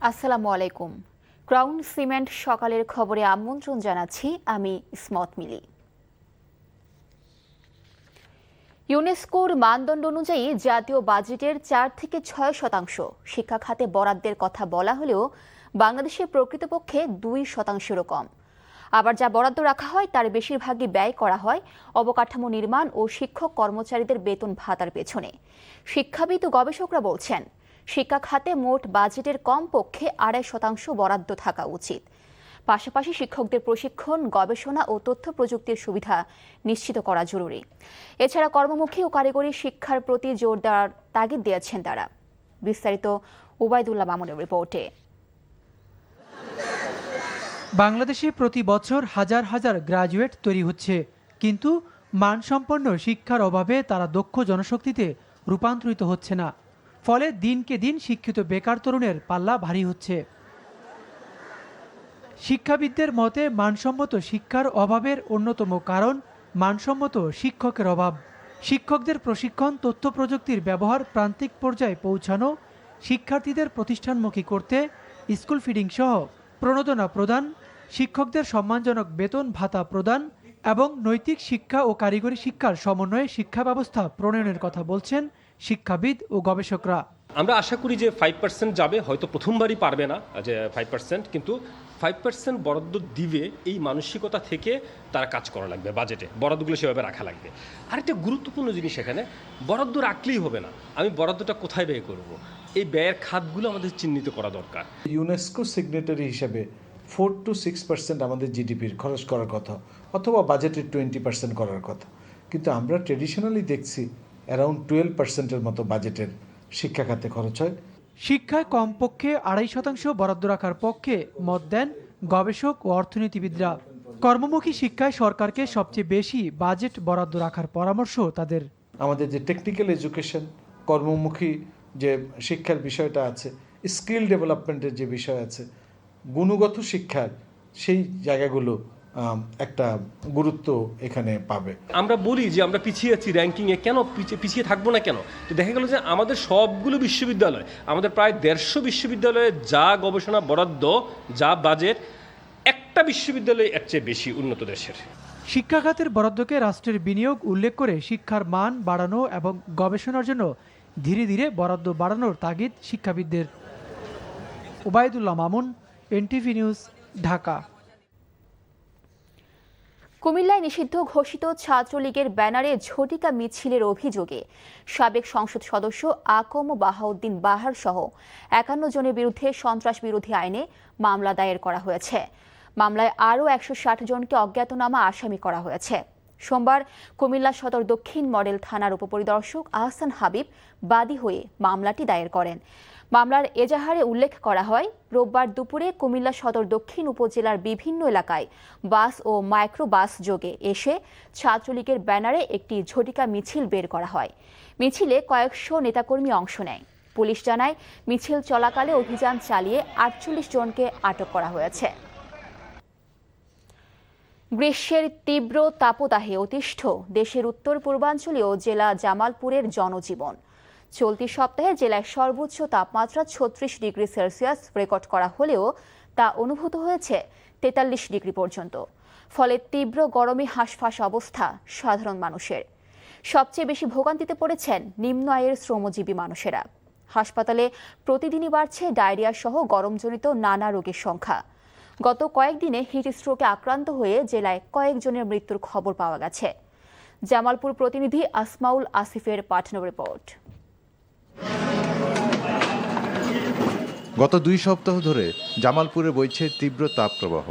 আসসালামু আলাইকুম। Crown cement সকালের খবরে আমন্ত্রণ জানাচ্ছি আমি ইসমত মিলি। ইউনেস্কোর মানদণ্ড অনুযায়ী জাতীয় বাজেটের 4 থেকে 6% শিক্ষা খাতে বরাদ্দের কথা বলা হলেও বাংলাদেশে প্রকৃতপক্ষে 2%-রও কম। আবার যা বরাদ্দ রাখা হয় তার বেশিরভাগই ব্যয় করা হয় অবকাঠামো নির্মাণ ও শিক্ষক কর্মচারীদের বেতন ভাতার পেছনে। শিক্ষাবিদ ও গবেষকরা বলছেন, শিক্ষা খাতে মোট বাজেটের কমপক্ষে 2.5% বরাদ্দ থাকা উচিত। পাশাপাশি শিক্ষকদের প্রশিক্ষণ, গবেষণা ও তথ্য প্রযুক্তির সুবিধা নিশ্চিত করা জরুরি। এছাড়া কর্মমুখী ও কারিগরি শিক্ষার প্রতি জোর দেওয়ার তাগিদ দিয়েছেন তারা। বিস্তারিত ওবায়দুল্লাহ মামুনের রিপোর্টে। বাংলাদেশে প্রতি বছর হাজার হাজার গ্রাজুয়েট তৈরি হচ্ছে, কিন্তু মানসম্পন্ন শিক্ষার অভাবে তারা দক্ষ জনশক্তিতে রূপান্তরিত হচ্ছে না। ফলে দিনকে দিন শিক্ষিত বেকার তরুণের পাল্লা ভারী হচ্ছে। শিক্ষাবিদদের মতে মানসম্মত শিক্ষার অভাবের অন্যতম কারণ মানসম্মত শিক্ষকের অভাব। শিক্ষকদের প্রশিক্ষণ, তথ্য প্রযুক্তির ব্যবহার প্রান্তিক পর্যায়ে পৌঁছানো, শিক্ষার্থীদের প্রতিষ্ঠানমুখী করতে স্কুল ফিডিং সহ প্রণোদনা প্রদান, শিক্ষকদের সম্মানজনক বেতন ভাতা প্রদান এবং নৈতিক শিক্ষা ও কারিগরি শিক্ষার সমন্বয়ে শিক্ষা ব্যবস্থা প্রণয়নের কথা বলছেন শিক্ষাবিদ ও গবেষকরা। আমরা আশা করি যে 5% যাবে, হয়তো প্রথমবারই পারবে না যে 5%, কিন্তু 5% বরাদ্দ দিবে এই মানসিকতা থেকে তারা কাজ করা লাগবে। বাজেটে বরাদ্দগুলো সেভাবে রাখা লাগবে। আরেকটা গুরুত্বপূর্ণ জিনিস, এখানে বরাদ্দ রাখলেই হবে না, আমি বরাদ্দটা কোথায় ব্যয় করব, এই ব্যয়ের খাতগুলো আমাদের চিহ্নিত করা দরকার। ইউনেস্কো সিগনেটারি হিসেবে 4-6% আমাদের জিডিপির খরচ করার কথা, অথবা বাজেটের 20% করার কথা, কিন্তু আমরা ট্রেডিশনালি দেখছি অ্যারাউন্ড 12%-এর মতো বাজেটের শিক্ষা খাতে খরচ হয়। শিক্ষায় কমপক্ষে 2.5% বরাদ্দ রাখার পক্ষে মত দেন গবেষক ও অর্থনীতিবিদরা। কর্মমুখী শিক্ষায় সরকারকে সবচেয়ে বেশি বাজেট বরাদ্দ রাখার পরামর্শ তাদের। আমাদের যে টেকনিক্যাল এডুকেশন, কর্মমুখী যে শিক্ষার বিষয়টা আছে, স্কিল ডেভেলপমেন্টের যে বিষয় আছে, গুণগত শিক্ষার সেই জায়গাগুলো একটা গুরুত্ব এখানে পাবে। আমরা বলি যে আমরা পিছিয়ে আছি র্যাঙ্কিংয়ে, কেন পিছিয়ে থাকবো না কেন? তো দেখা গেল যে আমাদের সবগুলো বিশ্ববিদ্যালয়, আমাদের প্রায় 150 বিশ্ববিদ্যালয়ে যা গবেষণা বরাদ্দ, যা বাজেট, একটা বিশ্ববিদ্যালয় এর চেয়ে বেশি উন্নত দেশের। শিক্ষা খাতের বরাদ্দকে রাষ্ট্রের বিনিয়োগ উল্লেখ করে শিক্ষার মান বাড়ানো এবং গবেষণার জন্য ধীরে ধীরে বরাদ্দ বাড়ানোর তাগিদ শিক্ষাবিদদের। Obaidullah Mamun, NTV news, Dhaka. কুমিল্লায় নিষিদ্ধ ঘোষিত ছাত্রলীগের ব্যানারে ঝটিকা মিছিলের অভিযোগে সাবেক সংসদ সদস্য আকম বাহাউদ্দিন বাহার সহ 51 জনের বিরুদ্ধে সন্ত্রাস বিরোধী আইনে মামলা দায়ের করা হয়েছে। মামলায় আরও 160 জনকে অজ্ঞাতনামা আসামি করা হয়েছে। সোমবার কুমিল্লা সদর দক্ষিণ মডেল থানার উপপরিদর্শক আহসান হাবিব বাদী হয়ে মামলাটি দায়ের করেন। মামলার এজাহারে উল্লেখ করা হয়, রোববার দুপুরে কুমিল্লা সদর দক্ষিণ উপজেলার বিভিন্ন এলাকায় বাস ও মাইক্রো বাস যোগে এসে ছাত্রলীগের ব্যানারে একটি ঝটিকা মিছিল বের করা হয়। মিছিলে কয়েকশো নেতাকর্মী অংশ নেয়। পুলিশ জানায়, মিছিল চলাকালে অভিযান চালিয়ে 48 জনকে আটক করা হয়েছে। গ্রীষ্মের তীব্র তাপদাহে অতিষ্ঠ দেশের উত্তর পূর্বাঞ্চলীয় জেলা জামালপুরের জনজীবন। চলতি সপ্তাহে জেলায় সর্বোচ্চ তাপমাত্রা 36 ডিগ্রি সেলসিয়াস রেকর্ড করা হলেও তা অনুভূত হয়েছে 43 ডিগ্রি পর্যন্ত। ফলে তীব্র গরমে হাঁসফাঁস অবস্থা সাধারণ মানুষের। সবচেয়ে বেশি ভোগান্তিতে পড়েছেন নিম্ন আয়ের শ্রমজীবী মানুষেরা। হাসপাতালে প্রতিদিনই বাড়ছে ডায়রিয়া সহ গরমজনিত নানা রোগের সংখ্যা। গত কয়েকদিনে হিট স্ট্রোকে আক্রান্ত হয়ে জেলায় কয়েকজনের মৃত্যুর খবর পাওয়া গেছে। জামালপুর প্রতিনিধি আসমাউল আসিফের পাঠানো রিপোর্ট। গত 2 সপ্তাহ ধরে জামালপুরে বইছে তীব্র তাপপ্রবাহ।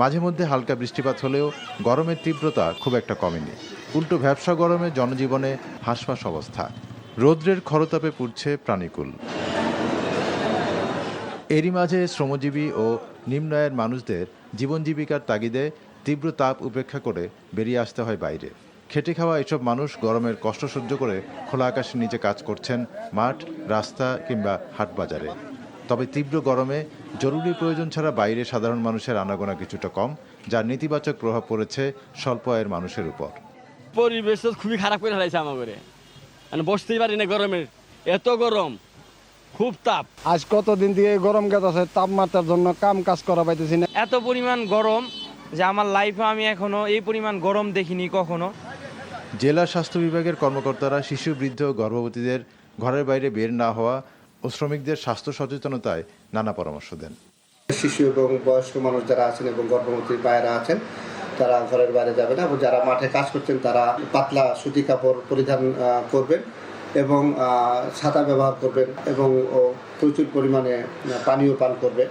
মাঝে মধ্যে হালকা বৃষ্টিপাত হলেও গরমের তীব্রতা খুব একটা কমেনি। উল্টো ভ্যাপসা গরমে জনজীবনে হাঁসফাঁস অবস্থা। রৌদ্রের খরতাপে পুড়ছে প্রাণীকুল। এরই মাঝে শ্রমজীবী ও নিম্ন আয়ের মানুষদের জীবন জীবিকার তাগিদে তীব্র তাপ উপেক্ষা করে বেরিয়ে আসতে হয় বাইরে। খেটে খাওয়া এসব মানুষ গরমের কষ্ট সহ্য করে খোলা আকাশের নিচে কাজ করছেন মাঠ, রাস্তা কিংবা হাট বাজারে। তবে তীব্র গরমে জরুরি প্রয়োজন ছাড়া বাইরে সাধারণ মানুষের আনাগোনা কিছুটা কম, যার নেতিবাচক প্রভাব পড়েছে স্বল্প আয়ের মানুষের উপর। পরিবেশ খুবই খারাপ করে ফেলাইছে আমাদের, বসতেই পারি না গরমের, এত গরম খুব তাপ। আজ কতদিন দিয়ে গরম গেছে, তাপমাত্রার জন্য কাম কাজ করা পাইতেছি না। এত পরিমাণ গরম যে আমার লাইফে আমি এখনো এই পরিমাণ গরম দেখিনি কখনো। জেলা স্বাস্থ্য বিভাগের কর্মকর্তারা শিশু, বৃদ্ধ, গর্ভবতীদের ঘরের বাইরে বের না হওয়া ও শ্রমিকদের স্বাস্থ্য সচেতনতায় নানা পরামর্শ দেন। শিশু এবং বয়স্ক মানুষ যারা আছেন এবং গর্ভবতী মায়েরা আছেন তারা ঘরের বাইরে যাবে না, এবং যারা মাঠে কাজ করছেন তারা পাতলা সুতি কাপড় পরিধান করবেন এবং ছাতা ব্যবহার করবেন এবং প্রচুর পরিমাণে পানীয় পান করবে।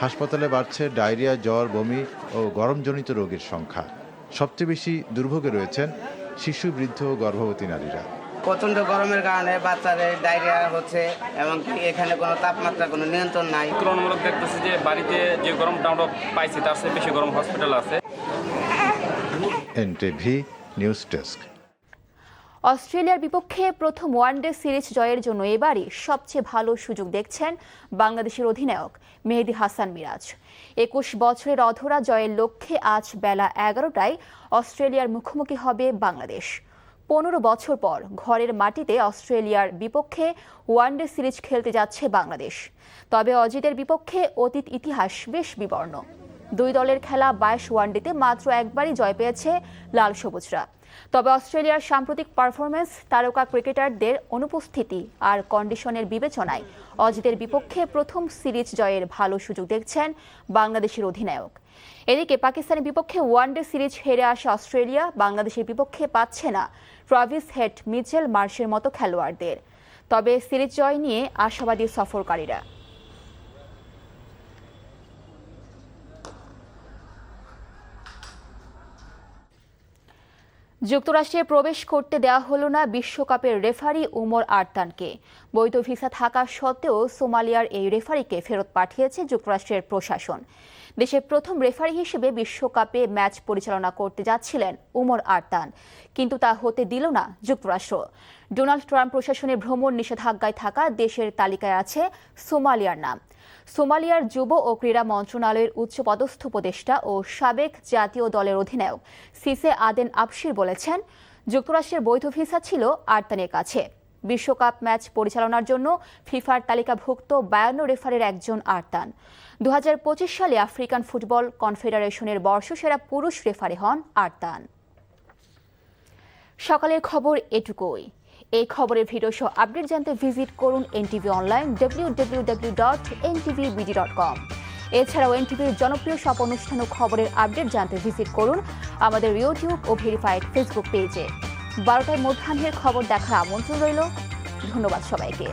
হাসপাতালে বাড়ছে ডায়রিয়া, জ্বর, বমি ও গরমজনিত রোগের সংখ্যা। সবচেয়ে বেশি দুর্ভোগে রয়েছেন শিশু, বৃদ্ধ ও গর্ভবতী নারীরা। প্রচণ্ড গরমের কারণে বাচ্চাদের ডায়রিয়া হচ্ছে এবং এখানে কোনো তাপমাত্রা কোনো নিয়ন্ত্রণ নাই। তুলনামূলক দেখতেছি যে বাড়িতে যে গরমটা আমরা পাইছি তার চেয়ে বেশি গরম হসপিটাল আছে। NTV news desk. অস্ট্রেলিয়ার বিপক্ষে প্রথম ওয়ানডে সিরিজ জয়ের জন্য এবারই সবচেয়ে ভালো সুযোগ দেখছেন বাংলাদেশের অধিনায়ক মেহেদী হাসান মিরাজ। 21 বছরের অধরা জয়ের লক্ষ্যে আজ বেলা 11টায় অস্ট্রেলিয়ার মুখোমুখি হবে বাংলাদেশ। 15 বছর পর ঘরের মাটিতে অস্ট্রেলিয়ার বিপক্ষে ওয়ানডে সিরিজ খেলতে যাচ্ছে বাংলাদেশ। তবে অজিতের বিপক্ষে অতীত ইতিহাস বেশ বিবর্ণ। দুই দলের খেলা 22 ওয়ানডেতে মাত্র একবারই জয় পেয়েছে লাল সবুজরা। তবে অস্ট্রেলিয়ার সাম্প্রতিক পারফরমেন্স, তারকা ক্রিকেটারদের অনুপস্থিতি আর কন্ডিশনের বিবেচনায় অজিতের বিপক্ষে প্রথম সিরিজ জয়ের ভালো সুযোগ দেখছেন বাংলাদেশের অধিনায়ক। এদিকে পাকিস্তানের বিপক্ষে ওয়ানডে সিরিজ হেরে আসা অস্ট্রেলিয়া বাংলাদেশের বিপক্ষে পাচ্ছে না ট্রাভিস হেড, মিচেল মার্শের মতো খেলোয়াড়দের। তবে সিরিজ জয় নিয়ে আশাবাদী সফরকারীরা। যুক্তরাষ্ট্রে প্রবেশ করতে দেওয়া হলো না বিশ্বকাপের রেফারি উমর আরতানকে। বৈধ ভিসা থাকা সত্ত্বেও সোমালিয়ার এই রেফারিকে ফেরত পাঠিয়েছে যুক্তরাষ্ট্রের প্রশাসন। দেশের প্রথম রেফারি হিসেবে বিশ্বকাপে ম্যাচ পরিচালনা করতে যাচ্ছিলেন উমর আরতান, কিন্তু তা হতে দিল না যুক্তরাষ্ট্র। ডোনাল্ড ট্রাম্প প্রশাসনের ভ্রমণ নিষেধাজ্ঞায় থাকা দেশের তালিকায় আছে সোমালিয়ার নাম। সোমালিয়ার যুব ও ক্রীড়া মন্ত্রণালয়ের উচ্চপদস্থ উপদেষ্টা ও সাবেক জাতীয় দলের অধিনায়ক সিসে আদেন আবশির বলেছেন, যুক্তরাষ্ট্রের বৈধ ভিসা ছিল আরতানের কাছে। বিশ্বকাপ ম্যাচ পরিচালনার জন্য ফিফার তালিকাভুক্ত 52 রেফারির একজন আরতান। 2025 সালে আফ্রিকান ফুটবল কনফেডারেশনের বর্ষসেরা পুরুষ রেফারি হন আরতান। সকালের খবর এটুকুই। এই খবরের ভিডিও সহ আপডেট জানতে ভিজিট করুন এনটিভি অনলাইন www.ntvbd.com। এছাড়াও এনটিভির জনপ্রিয় সব অনুষ্ঠান ও খবরের আপডেট জানতে ভিজিট করুন আমাদের ইউটিউব ও ভেরিফাইড ফেসবুক পেজে। 12টায় মধ্যাহ্নের খবর দেখার আমন্ত্রণ রইল। ধন্যবাদ সবাইকে।